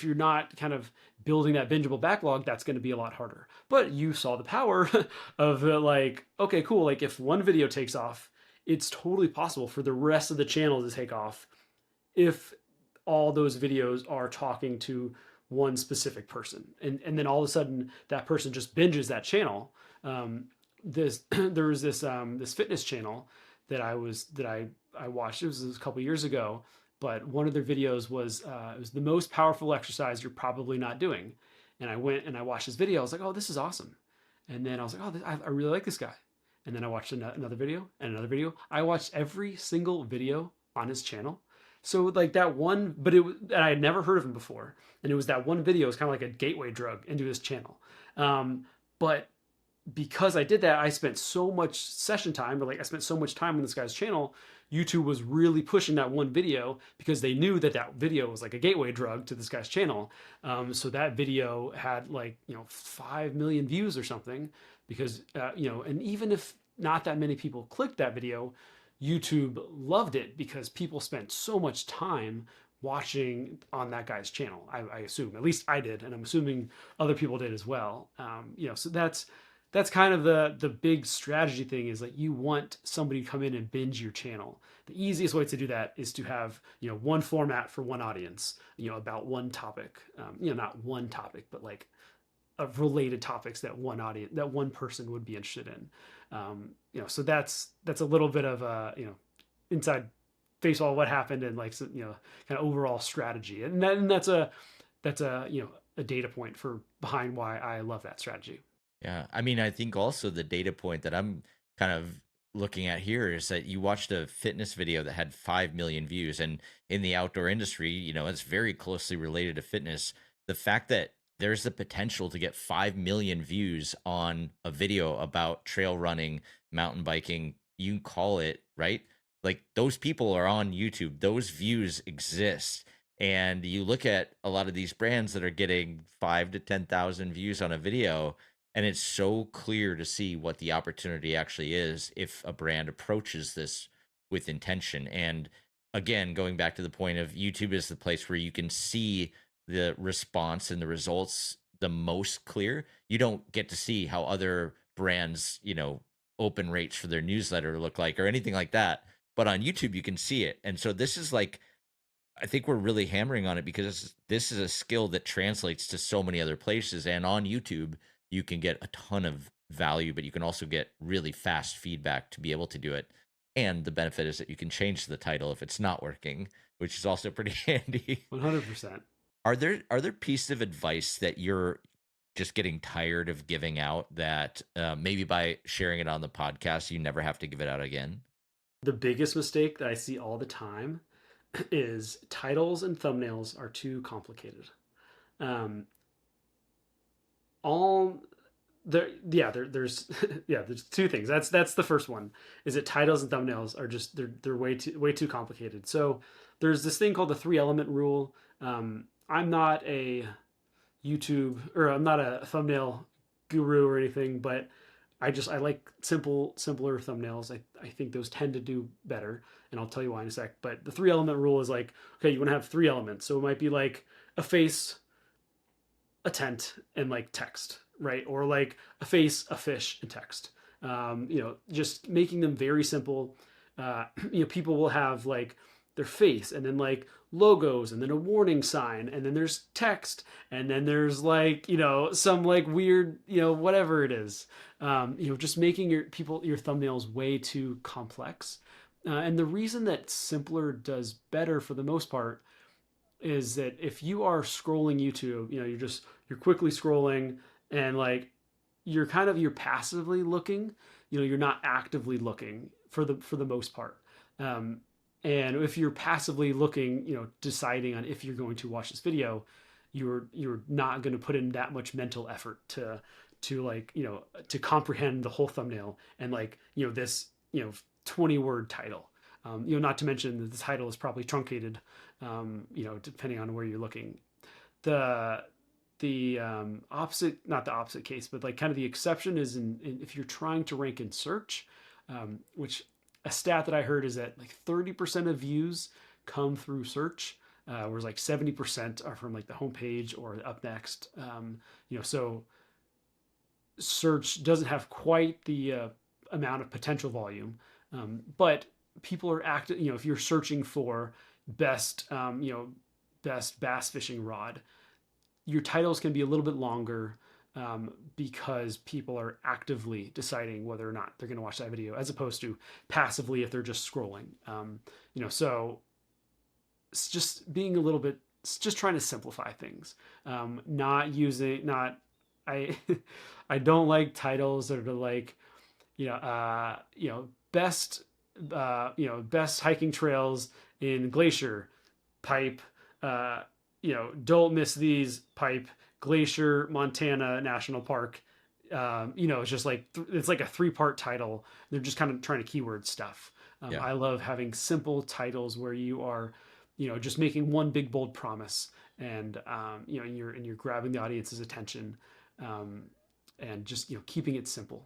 you're not kind of building that bingeable backlog, that's going to be a lot harder. But you saw the power of the, like, okay, cool. Like, if one video takes off, it's totally possible for the rest of the channel to take off if all those videos are talking to one specific person. And then all of a sudden that person just binges that channel. There was this fitness channel that I watched. It was a couple years ago, but one of their videos was, it was the most powerful exercise you're probably not doing. And I went and I watched this video. I was like, oh, this is awesome. And then I was like, oh, I really like this guy. And then I watched another video and another video. I watched every single video on his channel. So like that one, but and I had never heard of him before. And it was that one video was kind of like a gateway drug into his channel. But because I did that, I spent so much session time, or like I spent so much time on this guy's channel. YouTube was really pushing that one video because they knew that that video was like a gateway drug to this guy's channel. So that video had like, 5 million views or something, because, and even if not that many people clicked that video, YouTube loved it because people spent so much time watching on that guy's channel. I assume, at least I did, and I'm assuming other people did as well. So that's kind of the big strategy thing, is like, you want somebody to come in and binge your channel. The easiest way to do that is to have, one format for one audience, about one topic, not one topic, but like of related topics that one person would be interested in. So that's a little bit of inside baseball, what happened, and like, kind of overall strategy. And that's a a data point for behind why I love that strategy. yeah. I mean, I think also the data point that I'm kind of looking at here is that you watched a fitness video that had 5 million views. And in the outdoor industry, it's very closely related to fitness. the fact that there's the potential to get 5 million views on a video about trail running, mountain biking, you call it, right? Like those people are on YouTube. Those views exist. And you look at a lot of these brands that are getting 5 to 10,000 views on a video, and it's so clear to see what the opportunity actually is if a brand approaches this with intention. And again, going back to the point of YouTube is the place where you can see the response and the results the most clear. You don't get to see how other brands, open rates for their newsletter look like or anything like that. But on YouTube, you can see it. And so this is like, I think we're really hammering on it because this is a skill that translates to so many other places. And on YouTube, you can get a ton of value, but you can also get really fast feedback to be able to do it. And the benefit is that you can change the title if it's not working, which is also pretty handy. 100%. Are there pieces of advice that you're just getting tired of giving out that maybe by sharing it on the podcast, you never have to give it out again? The biggest mistake that I see all the time is titles and thumbnails are too complicated. Um, all there's yeah, there's two things. That's the first one. Is that titles and thumbnails are just they're way too complicated. So there's this thing called the three element rule. I'm not a I'm not a thumbnail guru or anything, but I like simpler thumbnails. I think those tend to do better, and I'll tell you why in a sec. But the three element rule is like, okay, you want to have three elements. So it might be like a face, a tent, and like text, right? Or like a face, a fish, and text. Just making them very simple. People will have like their face and then like logos and then a warning sign and then there's text and then there's like some like weird whatever it is. Just making your thumbnails way too complex. And the reason that simpler does better for the most part is that if you are scrolling YouTube, you're quickly scrolling and like you're passively looking, you're not actively looking for the most part. Um, and if you're passively looking, deciding on if you're going to watch this video, you're not going to put in that much mental effort to like, to comprehend the whole thumbnail and like, this, 20-word title. Not to mention that the title is probably truncated, depending on where you're looking. The opposite, not the opposite case, but like kind of the exception is in if you're trying to rank in search, which a stat that I heard is that like 30% of views come through search, whereas like 70% are from like the homepage or up next. So search doesn't have quite the amount of potential volume, but people are active. If you're searching for best, best bass fishing rod, your titles can be a little bit longer, because people are actively deciding whether or not they're going to watch that video, as opposed to passively if they're just scrolling. So it's just being a little bit, it's just trying to simplify things. Not using, not I, I don't like titles that are like, best, best hiking trails in Glacier pipe. Don't miss these pipe Glacier, Montana National Park. It's just like it's like a three-part title. They're just kind of trying to keyword stuff. Yeah. I love having simple titles where you are, just making one big bold promise, and you're grabbing the audience's attention, and just keeping it simple.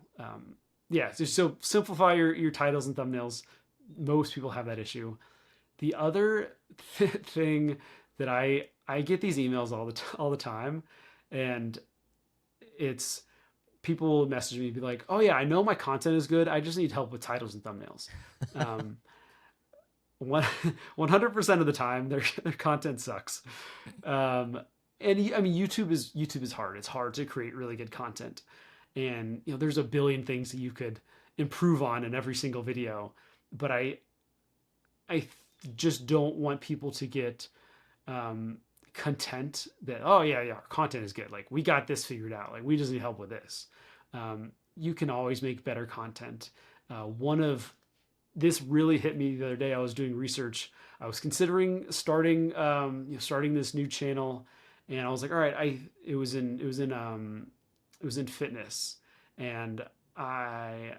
Yeah, so simplify your titles and thumbnails. Most people have that issue. The other thing that I get these emails all the time, and it's people will message me and be like, "Oh yeah, I know my content is good. I just need help with titles and thumbnails." Um, 100% of the time, their content sucks. And I mean, YouTube is hard. It's hard to create really good content, and there's a billion things that you could improve on in every single video. But I just don't want people to get content that, oh yeah, our content is good, like we got this figured out, like we just need help with this. You can always make better content. One of This really hit me the other day. I was doing research. I was considering starting this new channel, and I was like, all right, it was in fitness, and I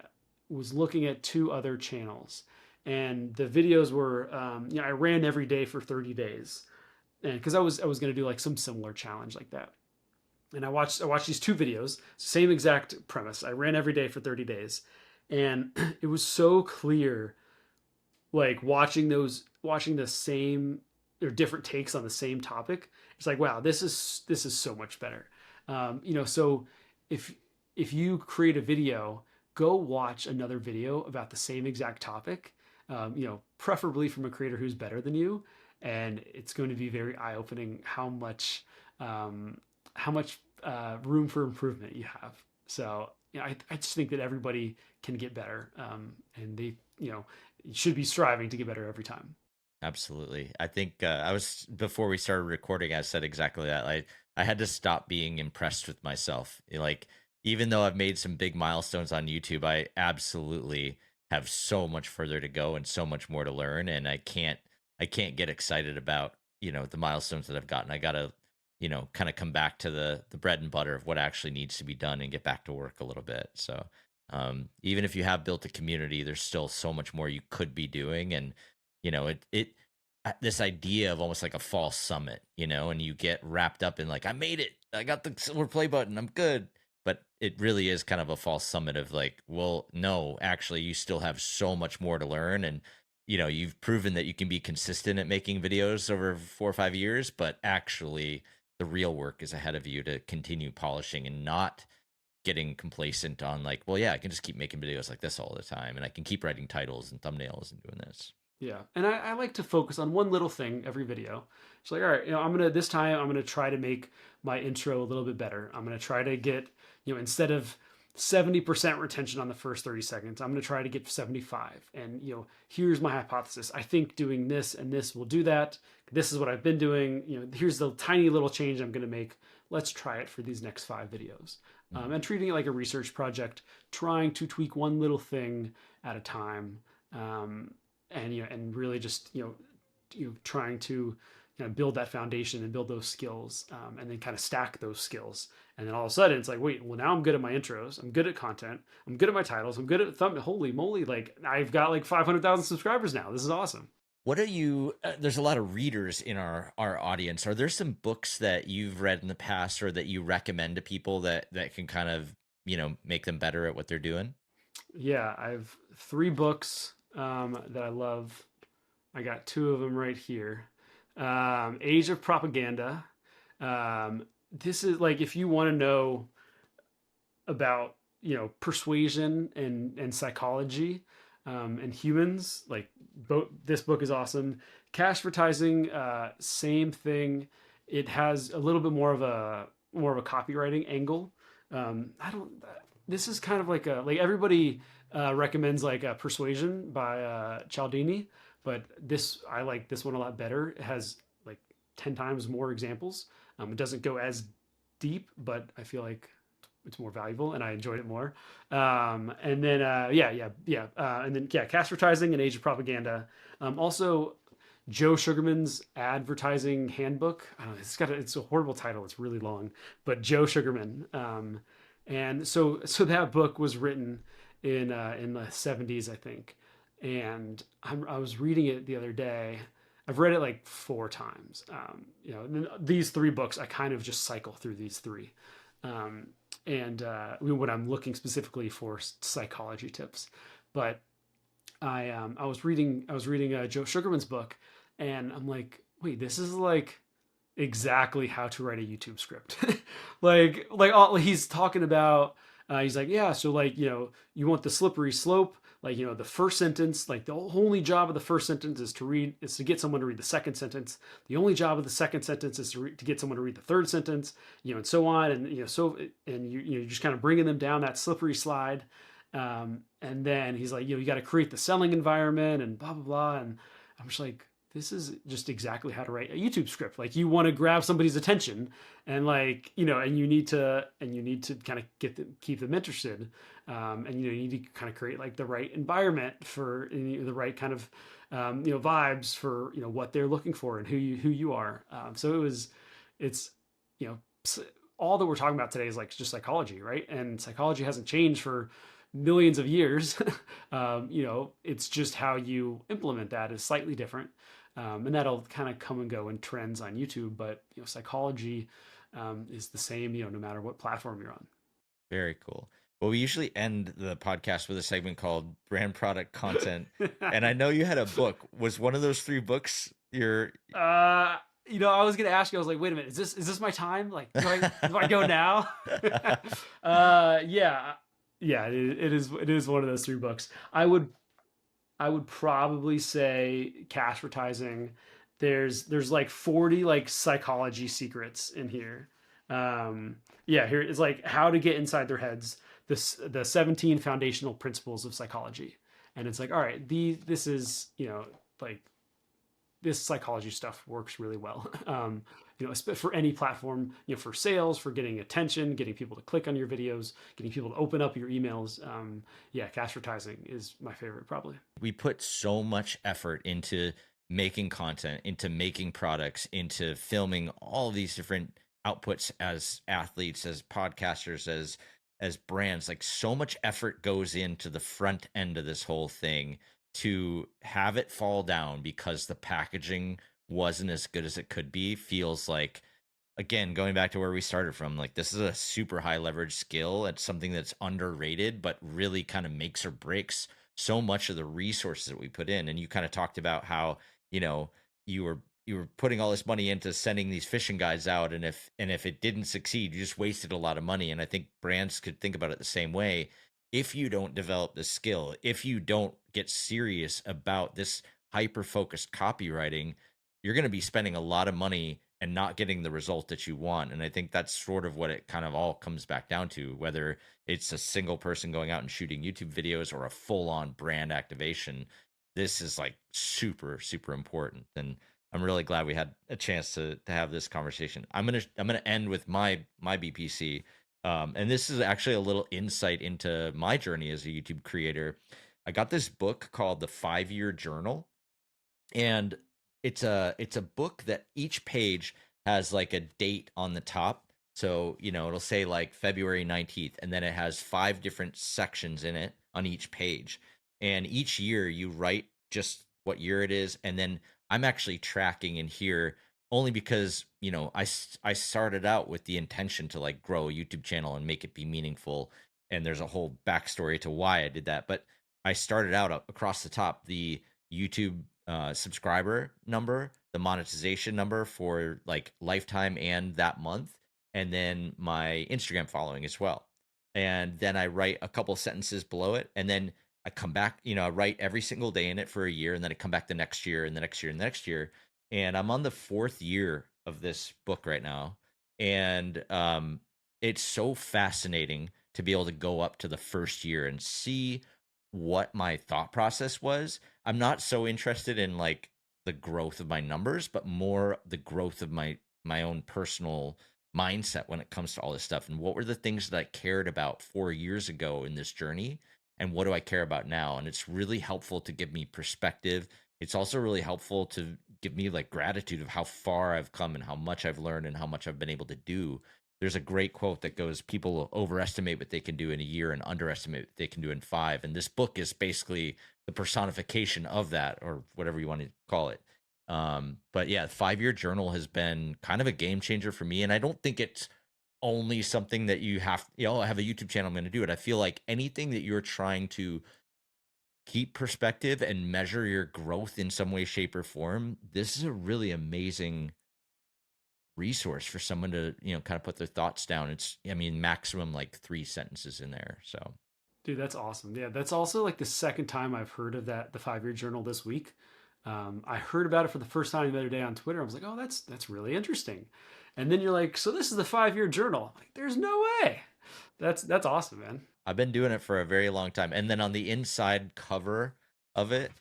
was looking at two other channels, and the videos were, I ran every day for 30 days, and because I was going to do like some similar challenge like that, and I watched these two videos, same exact premise. I ran every day for 30 days, and it was so clear, like watching the same or different takes on the same topic. It's like, wow, this is so much better. So if if you create a video, go watch another video about the same exact topic, preferably from a creator who's better than you, and it's going to be very eye opening um, how much room for improvement you have. So I just think that everybody can get better, and they should be striving to get better every time. Absolutely. I think I was before we started recording. I said exactly that. I had to stop being impressed with myself. Like even though I've made some big milestones on YouTube, I absolutely have so much further to go and so much more to learn. And I can't get excited about the milestones that I've gotten. I gotta kind of come back to the bread and butter of what actually needs to be done and get back to work a little bit. So even if you have built a community, there's still so much more you could be doing. And it this idea of almost like a false summit, and you get wrapped up in like, I made it, I got the silver play button, I'm good. But it really is kind of a false summit of like, well, no, actually you still have so much more to learn. And you've proven that you can be consistent at making videos over 4 or 5 years, but actually the real work is ahead of you to continue polishing and not getting complacent on like, well, yeah, I can just keep making videos like this all the time and I can keep writing titles and thumbnails and doing this. Yeah, and I like to focus on one little thing every video. It's like, all right, I'm gonna try to make my intro a little bit better. I'm gonna try to get, instead of 70% retention on the first 30 seconds, I'm gonna try to get 75. And here's my hypothesis. I think doing this and this will do that. This is what I've been doing. Here's the tiny little change I'm gonna make. Let's try it for these next 5 videos. Mhm. And treating it like a research project, trying to tweak one little thing at a time. And really just trying to build that foundation and build those skills, and then kind of stack those skills, and then all of a sudden it's like, wait, well, now I'm good at my intros, I'm good at content, I'm good at my titles, I'm good at holy moly, like I've got like 500,000 subscribers now. This is awesome. What are you? There's a lot of readers in our audience. Are there some books that you've read in the past or that you recommend to people that can kind of make them better at what they're doing? Yeah, I have 3 books that I love. I got 2 of them right here. Age of Propaganda. This is like, if you want to know about persuasion and psychology, and humans, like this book is awesome. Cash advertising, same thing. It has a little bit more of a copywriting angle. I don't. This is kind of like everybody recommends like Persuasion by Cialdini, but I like this one a lot better. It has like 10 times more examples. It doesn't go as deep, but I feel like it's more valuable and I enjoyed it more. And then and then cash advertising and age of propaganda. Also, Joe Sugarman's advertising handbook. I don't know, it's a horrible title. It's really long, but Joe Sugarman. And so that book was written in the 70s, I think. And I was reading it the other day. I've read it like 4 times. These 3 books, I kind of just cycle through these 3. Um, and when I'm looking specifically for psychology tips, but I was reading Joe Sugarman's book, and I'm like, wait, this is like exactly how to write a YouTube script. like all he's talking about. He's like, yeah, so like you want the slippery slope. Like the first sentence, like the only job of the first sentence is to get someone to read the second sentence. The only job of the second sentence is to get someone to read the third sentence, and so on, and you're just kind of bringing them down that slippery slide. And then he's like, you got to create the selling environment and blah blah blah. And I'm just like, this is just exactly how to write a YouTube script. Like you want to grab somebody's attention, and like and you need to kind of keep them interested, and you need to kind of create like the right environment for the right kind of vibes for what they're looking for and who you are. So it's you know, all that we're talking about today is like just psychology, right? And psychology hasn't changed for millions of years. You know, it's just how you implement that is slightly different. And that'll kind of come and go in trends on YouTube, but you know, psychology is the same, you know, no matter what platform you're on. Very cool. Well, we usually end the podcast with a segment called brand product content. And I know you had a book. Was one of those three books your uh, you know, I was gonna ask you. I was like, wait a minute, is this my time? Like, do I go now? Yeah, yeah. It is one of those three books. I would probably say cash advertising. There's like 40 like psychology secrets in here. Um, yeah, here is like how to get inside their heads. The 17 foundational principles of psychology, and it's like, all right, this is, you know, like this psychology stuff works really well. You know, for any platform, you know, for sales, for getting attention, getting people to click on your videos, getting people to open up your emails. Yeah, cash advertising is my favorite, probably. we put so much effort into making content, into making products, into filming all these different outputs as athletes, as podcasters, as brands. Like so much effort goes into the front end of this whole thing to have it fall down because the packaging wasn't as good as it could be feels like, again, going back to where we started from, like this is a super high leverage skill. It's something that's underrated, but really kind of makes or breaks so much of the resources that we put in. And you kind of talked about how, you know, you were putting all this money into sending these fishing guides out, and if it didn't succeed, you just wasted a lot of money. And I think brands could think about it the same way. If you don't develop the skill, if you don't get serious about this hyper focused copywriting, you're going to be spending a lot of money and not getting the result that you want. And I think that's sort of what it kind of all comes back down to, whether it's a single person going out and shooting YouTube videos or a full on brand activation. This is like super, super important. And I'm really glad we had a chance to have this conversation. I'm gonna end with my BPC. And this is actually a little insight into my journey as a YouTube creator. I got this book called The 5 Year Journal, and it's a book that each page has like a date on the top. So, you know, it'll say like February 19th, and then it has five different sections in it on each page. And each year you write just what year it is. And then I'm actually tracking in here only because, you know, I started out with the intention to like grow a YouTube channel and make it be meaningful. And there's a whole backstory to why I did that. But I started out across the top, the YouTube subscriber number, the monetization number for like lifetime and that month, and then my Instagram following as well. And then I write a couple sentences below it, and then I come back, you know, I write every single day in it for a year, and then I come back the next year and the next year and the next year. And I'm on the fourth year of this book right now. And it's so fascinating to be able to go up to the first year and see what my thought process was. I'm not so interested in like the growth of my numbers, but more the growth of my own personal mindset when it comes to all this stuff. And what were the things that I cared about 4 years ago in this journey? And what do I care about now? And it's really helpful to give me perspective. It's also really helpful to give me like gratitude of how far I've come and how much I've learned and how much I've been able to do. There's a great quote that goes, people overestimate what they can do in a year and underestimate what they can do in five. And this book is basically the personification of that, or whatever you want to call it. But yeah, 5 Year Journal has been kind of a game changer for me. And I don't think it's only something that you have, you know, I have a YouTube channel, I'm going to do it. I feel like anything that you're trying to keep perspective and measure your growth in some way, shape, or form, this is a really amazing resource for someone to, you know, kind of put their thoughts down. It's, I mean, maximum like three sentences in there. So Dude, that's awesome. Yeah, that's also like the second time I've heard of that, the 5 Year Journal this week. I heard about it for the first time the other day on Twitter. I was like, oh, that's really interesting. And then you're like, so this is the 5 Year Journal. I'm like, there's no way. That's awesome, man. I've been doing it for a very long time. And then on the inside cover of it,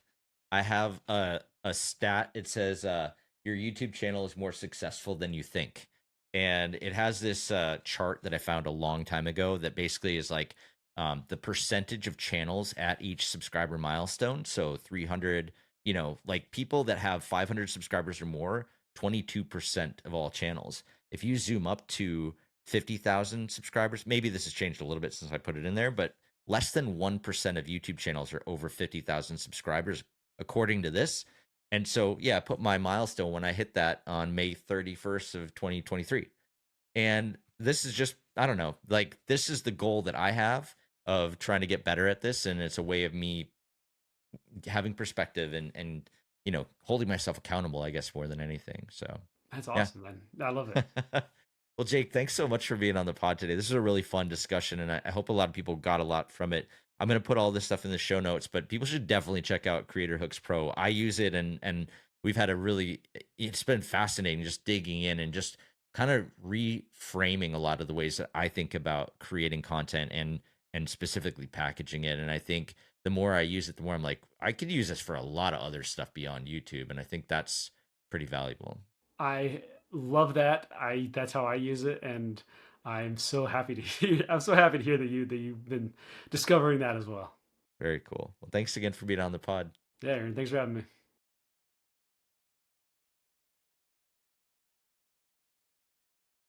I have a stat. It says your YouTube channel is more successful than you think. And it has this chart that I found a long time ago that basically is like the percentage of channels at each subscriber milestone. So 300, you know, like people that have 500 subscribers or more, 22% of all channels. if you zoom up to 50,000 subscribers, maybe this has changed a little bit since I put it in there, but less than 1% of YouTube channels are over 50,000 subscribers, according to this. And so, yeah, I put my milestone when I hit that on May 31st of 2023. And this is just, I don't know, like this is the goal that I have of trying to get better at this. And it's a way of me having perspective and, holding myself accountable, I guess, more than anything. So, That's yeah. awesome, man. I love it. Well, Jake, thanks so much for being on the pod today. This is a really fun discussion, and I hope a lot of people got a lot from it. I'm going to put all this stuff in the show notes, but people should definitely check out Creator Hooks Pro. I use it, and we've had a really, it's been fascinating just digging in and just kind of reframing a lot of the ways that I think about creating content and specifically packaging it. And I think the more I use it, the more I'm like, I could use this for a lot of other stuff beyond YouTube, and I think that's pretty valuable. I love that. I That's how I use it, and I'm so happy to hear. I'm so happy to hear that you've been discovering that as well. Very cool. Well, thanks again for being on the pod. Yeah, Aaron, thanks for having me.